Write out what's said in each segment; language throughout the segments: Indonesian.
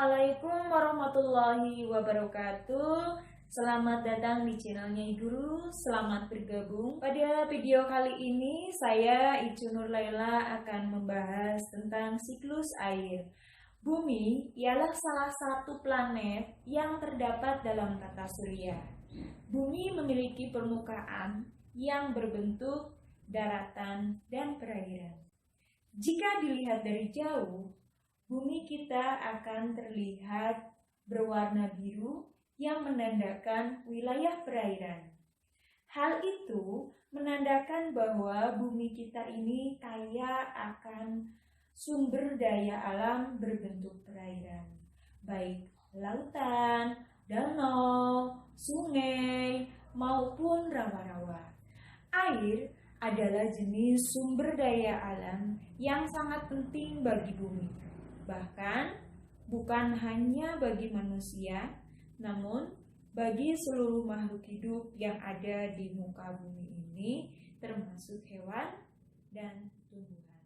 Assalamualaikum warahmatullahi wabarakatuh. Selamat datang di channelnya Guru. Selamat bergabung. Pada video kali ini saya Icu Nurlaila akan membahas tentang siklus air. Bumi ialah salah satu planet yang terdapat dalam tata surya. Bumi memiliki permukaan yang berbentuk daratan dan perairan. Jika dilihat dari jauh, bumi kita akan terlihat berwarna biru yang menandakan wilayah perairan. Hal itu menandakan bahwa bumi kita ini kaya akan sumber daya alam berbentuk perairan, baik lautan, danau, sungai, maupun rawa-rawa. Air adalah jenis sumber daya alam yang sangat penting bagi bumi. Bahkan bukan hanya bagi manusia, namun bagi seluruh makhluk hidup yang ada di muka bumi ini, termasuk hewan dan tumbuhan.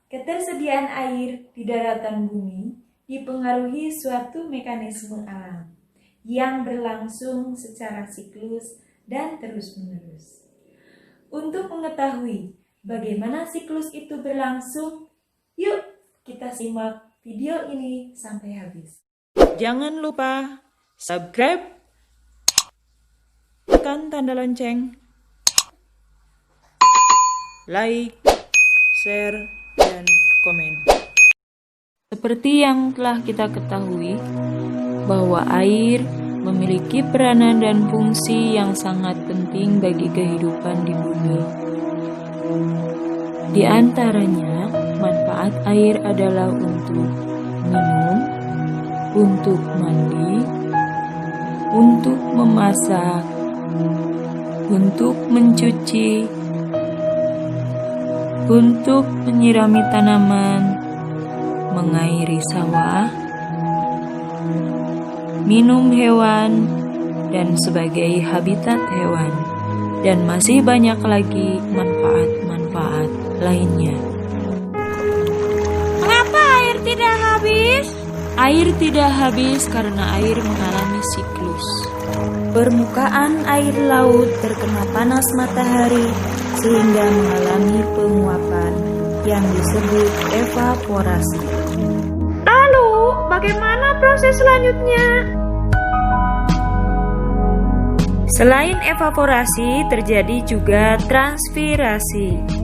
Ketersediaan air di daratan bumi dipengaruhi suatu mekanisme alam yang berlangsung secara siklus dan terus-menerus. Untuk mengetahui bagaimana siklus itu berlangsung, yuk kita simak video ini sampai habis. Jangan lupa subscribe, tekan tanda lonceng, like, share, dan komen. Seperti yang telah kita ketahui, bahwa air memiliki peranan dan fungsi yang sangat penting bagi kehidupan di bumi. Di antaranya, manfaat air adalah untuk minum, untuk mandi, untuk memasak, untuk mencuci, untuk menyirami tanaman, mengairi sawah, minum hewan, dan sebagai habitat hewan, dan masih banyak lagi manfaat-manfaat lainnya. Mengapa air tidak habis? Air tidak habis karena air mengalami siklus. Permukaan air laut terkena panas matahari sehingga mengalami penguapan yang disebut evaporasi. Lalu, bagaimana proses selanjutnya? Selain evaporasi, terjadi juga transpirasi.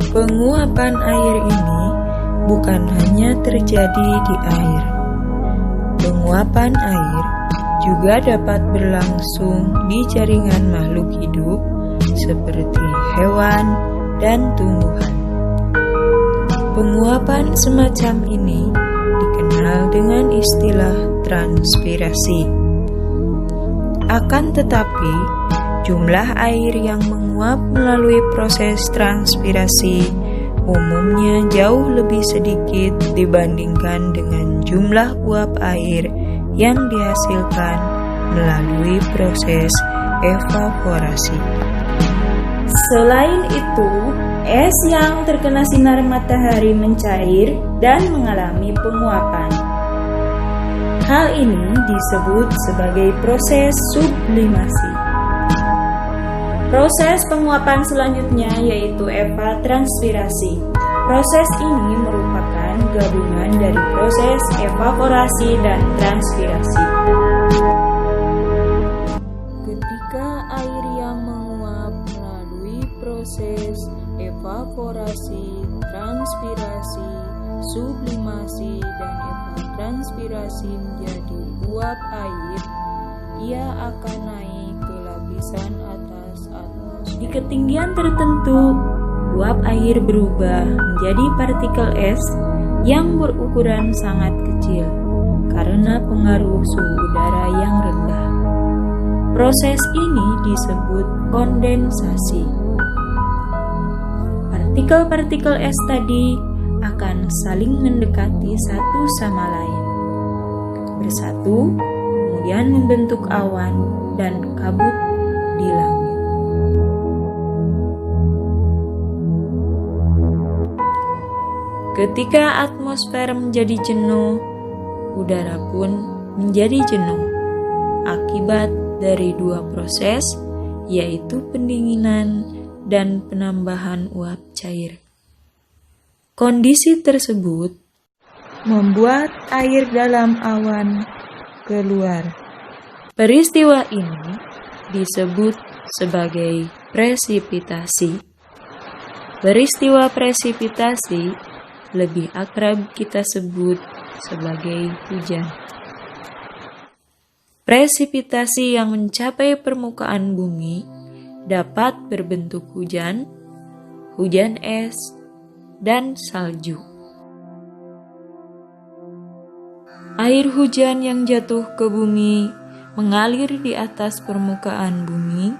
Penguapan air ini bukan hanya terjadi di air. Penguapan air juga dapat berlangsung di jaringan makhluk hidup seperti hewan dan tumbuhan. Penguapan semacam ini dikenal dengan istilah transpirasi. Akan tetapi, jumlah air yang menguap melalui proses transpirasi umumnya jauh lebih sedikit dibandingkan dengan jumlah uap air yang dihasilkan melalui proses evaporasi. Selain itu, es yang terkena sinar matahari mencair dan mengalami penguapan. Hal ini disebut sebagai proses sublimasi. Proses penguapan selanjutnya yaitu evapotranspirasi. Proses ini merupakan gabungan dari proses evaporasi dan transpirasi. Ketika air yang menguap melalui proses evaporasi, transpirasi, sublimasi, dan evapotranspirasi menjadi uap air, ia akan naik ke lapisan atas atmosfer. Di ketinggian tertentu, uap air berubah menjadi partikel es yang berukuran sangat kecil karena pengaruh suhu udara yang rendah. Proses ini disebut kondensasi. Partikel-partikel es tadi akan saling mendekati satu sama lain, bersatu, kemudian membentuk awan dan kabut di langit. Ketika atmosfer menjadi jenuh, udara pun menjadi jenuh. Akibat dari dua proses, yaitu pendinginan dan penambahan uap cair. Kondisi tersebut membuat air dalam awan keluar. Peristiwa ini disebut sebagai presipitasi. Peristiwa presipitasi lebih akrab kita sebut sebagai hujan. Presipitasi yang mencapai permukaan bumi dapat berbentuk hujan, hujan es, dan salju. Air hujan yang jatuh ke bumi mengalir di atas permukaan bumi,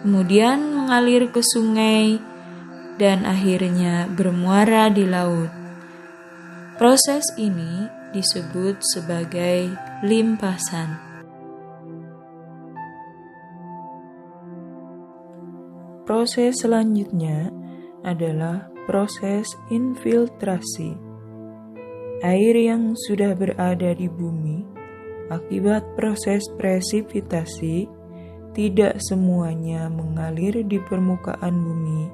kemudian mengalir ke sungai, dan akhirnya bermuara di laut. Proses ini disebut sebagai limpasan. Proses selanjutnya adalah proses infiltrasi. Air yang sudah berada di bumi akibat proses presipitasi tidak semuanya mengalir di permukaan bumi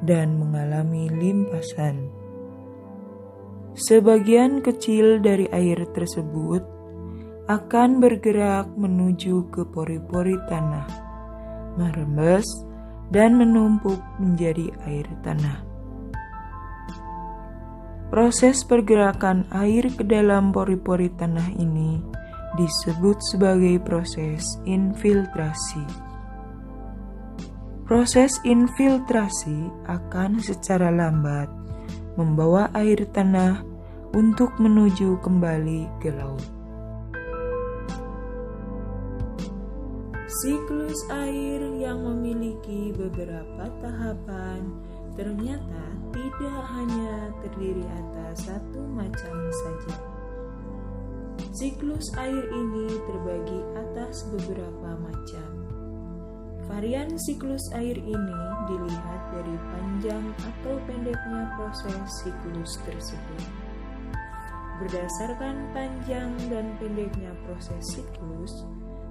dan mengalami limpasan. Sebagian kecil dari air tersebut akan bergerak menuju ke pori-pori tanah, merembes dan menumpuk menjadi air tanah. Proses pergerakan air ke dalam pori-pori tanah ini disebut sebagai proses infiltrasi. Proses infiltrasi akan secara lambat membawa air tanah untuk menuju kembali ke laut. Siklus air yang memiliki beberapa tahapan ternyata tidak hanya terdiri atas satu macam saja. Siklus air ini terbagi atas beberapa macam. Varian siklus air ini dilihat dari panjang atau pendeknya proses siklus tersebut. Berdasarkan panjang dan pendeknya proses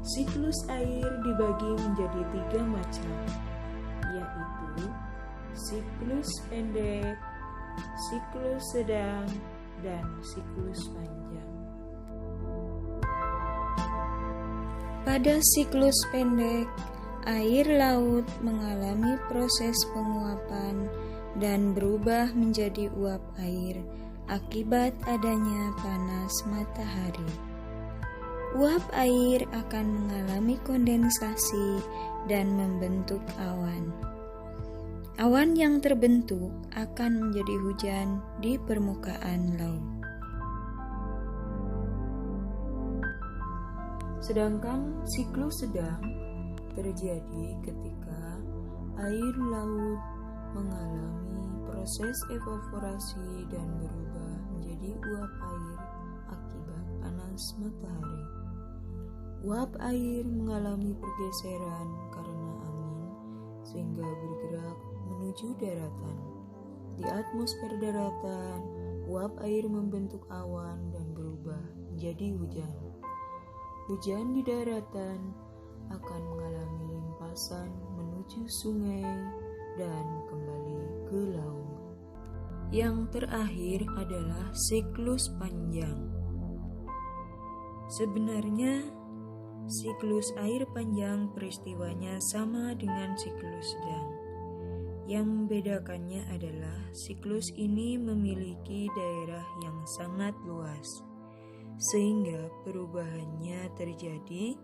siklus air dibagi menjadi 3 macam, yaitu siklus pendek, siklus sedang, dan siklus panjang. Pada siklus pendek, air laut mengalami proses penguapan dan berubah menjadi uap air akibat adanya panas matahari. Uap air akan mengalami kondensasi dan membentuk awan. Awan yang terbentuk akan menjadi hujan di permukaan laut. Sedangkan siklus sedang terjadi ketika air laut mengalami proses evaporasi dan berubah menjadi uap air akibat panas matahari. Uap air mengalami pergeseran karena angin sehingga bergerak menuju daratan. Di atmosfer daratan, uap air membentuk awan dan berubah menjadi hujan. Hujan di daratan akan mengalami limpasan menuju sungai dan kembali ke laut. Yang terakhir adalah siklus panjang. Sebenarnya, siklus air panjang peristiwanya sama dengan siklus sedang. Yang membedakannya adalah siklus ini memiliki daerah yang sangat luas, sehingga perubahannya terjadi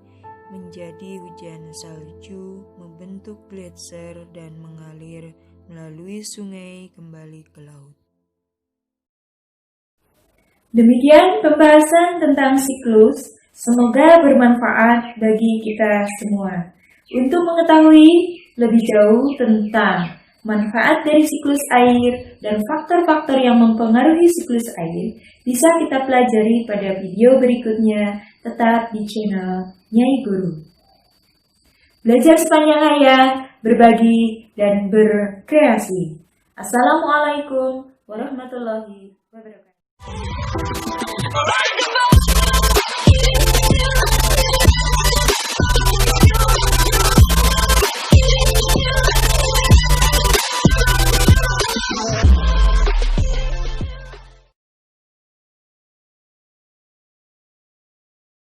menjadi hujan salju, membentuk gletser dan mengalir melalui sungai kembali ke laut. Demikian pembahasan tentang siklus, semoga bermanfaat bagi kita semua. Untuk mengetahui lebih jauh tentang manfaat dari siklus air dan faktor-faktor yang mempengaruhi siklus air, bisa kita pelajari pada video berikutnya, tetap di channel Nyai Guru. Belajar sepanjang hayat, berbagi, dan berkreasi. Assalamualaikum warahmatullahi wabarakatuh.